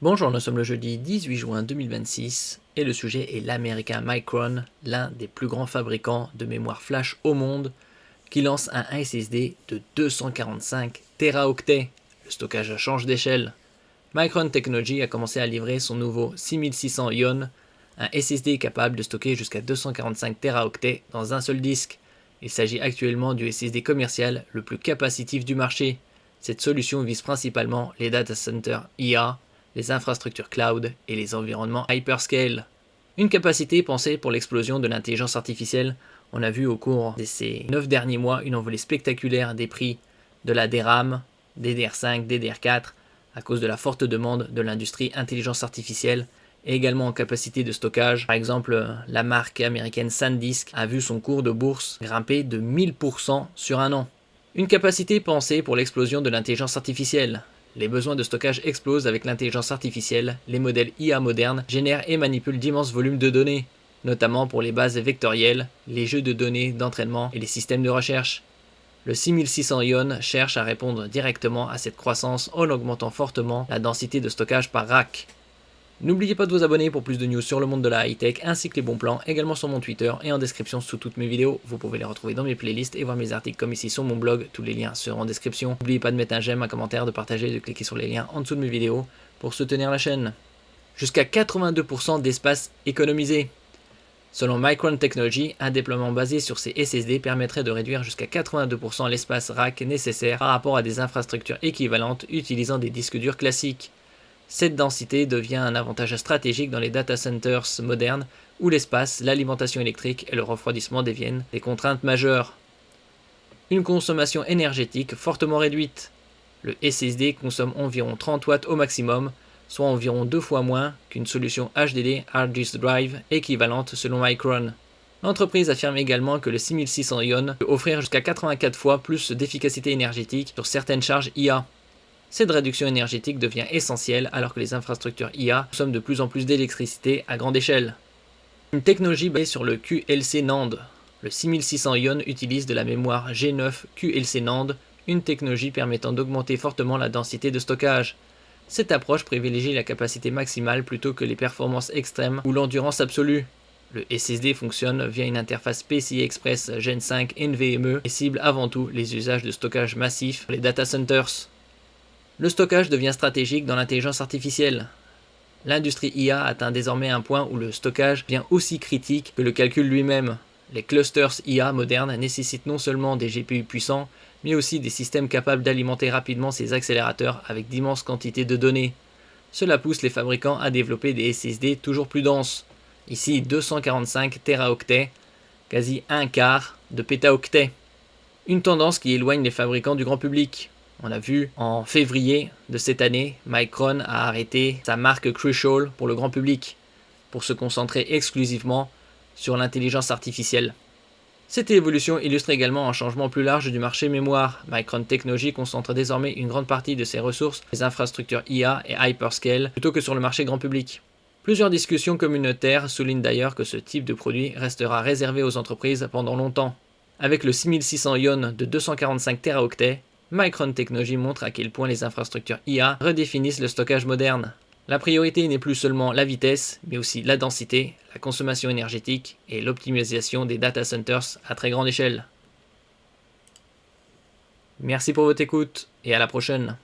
Bonjour, nous sommes le jeudi 18 juin 2026 et le sujet est l'américain Micron, l'un des plus grands fabricants de mémoire flash au monde, qui lance un SSD de 245 Teraoctets. Le stockage change d'échelle. Micron Technology a commencé à livrer son nouveau 6600 Ion, un SSD capable de stocker jusqu'à 245 Teraoctets dans un seul disque. Il s'agit actuellement du SSD commercial le plus capacitif du marché. Cette solution vise principalement les data centers IA, les infrastructures cloud et les environnements hyperscale. Une capacité pensée pour l'explosion de l'intelligence artificielle. On a vu au cours de ces 9 derniers mois une envolée spectaculaire des prix de la DRAM, DDR5, DDR4, à cause de la forte demande de l'industrie intelligence artificielle, et également en capacité de stockage. Par exemple, la marque américaine SanDisk a vu son cours de bourse grimper de 1000% sur un an. Une capacité pensée pour l'explosion de l'intelligence artificielle. Les besoins de stockage explosent avec l'intelligence artificielle, les modèles IA modernes génèrent et manipulent d'immenses volumes de données, notamment pour les bases vectorielles, les jeux de données d'entraînement et les systèmes de recherche. Le 6600 Ion cherche à répondre directement à cette croissance en augmentant fortement la densité de stockage par rack. N'oubliez pas de vous abonner pour plus de news sur le monde de la high-tech ainsi que les bons plans, également sur mon Twitter et en description sous toutes mes vidéos. Vous pouvez les retrouver dans mes playlists et voir mes articles comme ici sur mon blog, tous les liens seront en description. N'oubliez pas de mettre un j'aime, un commentaire, de partager et de cliquer sur les liens en dessous de mes vidéos pour soutenir la chaîne. Jusqu'à 82% d'espace économisé. Selon Micron Technology, un déploiement basé sur ces SSD permettrait de réduire jusqu'à 82% l'espace rack nécessaire par rapport à des infrastructures équivalentes utilisant des disques durs classiques. Cette densité devient un avantage stratégique dans les data centers modernes où l'espace, l'alimentation électrique et le refroidissement deviennent des contraintes majeures. Une consommation énergétique fortement réduite. Le SSD consomme environ 30 watts au maximum, soit environ 2 fois moins qu'une solution HDD Hard Disk Drive équivalente selon Micron. L'entreprise affirme également que le 6600 Ion peut offrir jusqu'à 84 fois plus d'efficacité énergétique sur certaines charges IA. Cette réduction énergétique devient essentielle alors que les infrastructures IA consomment de plus en plus d'électricité à grande échelle. Une technologie basée sur le QLC NAND. Le 6600 Ion utilise de la mémoire G9 QLC NAND, une technologie permettant d'augmenter fortement la densité de stockage. Cette approche privilégie la capacité maximale plutôt que les performances extrêmes ou l'endurance absolue. Le SSD fonctionne via une interface PCI Express Gen 5 NVMe et cible avant tout les usages de stockage massif pour les data centers. Le stockage devient stratégique dans l'intelligence artificielle. L'industrie IA atteint désormais un point où le stockage devient aussi critique que le calcul lui-même. Les clusters IA modernes nécessitent non seulement des GPU puissants, mais aussi des systèmes capables d'alimenter rapidement ces accélérateurs avec d'immenses quantités de données. Cela pousse les fabricants à développer des SSD toujours plus denses. Ici 245 Teraoctets, quasi un quart de pétaoctets. Une tendance qui éloigne les fabricants du grand public. On a vu en février de cette année, Micron a arrêté sa marque Crucial pour le grand public, pour se concentrer exclusivement sur l'intelligence artificielle. Cette évolution illustre également un changement plus large du marché mémoire. Micron Technology concentre désormais une grande partie de ses ressources sur les infrastructures IA et hyperscale plutôt que sur le marché grand public. Plusieurs discussions communautaires soulignent d'ailleurs que ce type de produit restera réservé aux entreprises pendant longtemps. Avec le 6600 Ion de 245 Teraoctets, Micron Technology montre à quel point les infrastructures IA redéfinissent le stockage moderne. La priorité n'est plus seulement la vitesse, mais aussi la densité, la consommation énergétique et l'optimisation des data centers à très grande échelle. Merci pour votre écoute et à la prochaine.